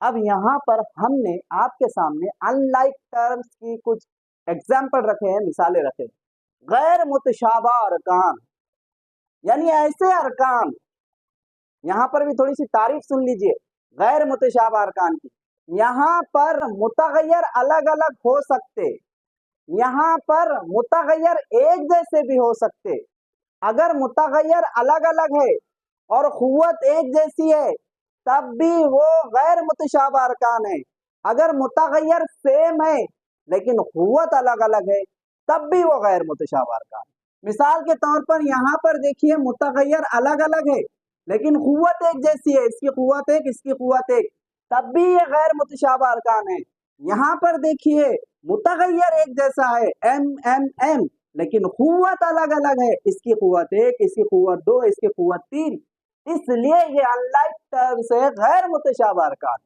اب یہاں پر ہم نے آپ کے سامنے unlike terms کی کچھ ایگزامپل رکھے ہیں، مثالیں رکھے ہیں۔ غیر متشابہ ارکان یعنی ایسے ارکان، یہاں پر بھی تھوڑی سی تعریف سن لیجئے غیر متشابہ ارکان کی۔ یہاں پر متغیر الگ الگ ہو سکتے، یہاں پر متغیر ایک جیسے بھی ہو سکتے۔ اگر متغیر الگ الگ ہے اور قوت ایک جیسی ہے تب بھی وہ غیر متشابہ ارکان ہے۔ اگر متغیر سیم ہے لیکن قوت الگ الگ ہے تب بھی وہ غیر متشابہ ارکان ہے۔ مثال کے طور پر یہاں پر دیکھیے متغیر الگ الگ ہے لیکن قوت ایک جیسی ہے، اس کی قوت ایک، اس کی قوت ایک، تب بھی یہ غیر متشابہ ارکان ہے۔ یہاں پر دیکھیے متغیر ایک جیسا ہے ایم لیکن قوت الگ الگ ہے، اس کی قوت ایک، اس کی قوت دو، اس کی قوت تین، اس لیے یہ unlike terms ہے، غیر متشابہ ارکان۔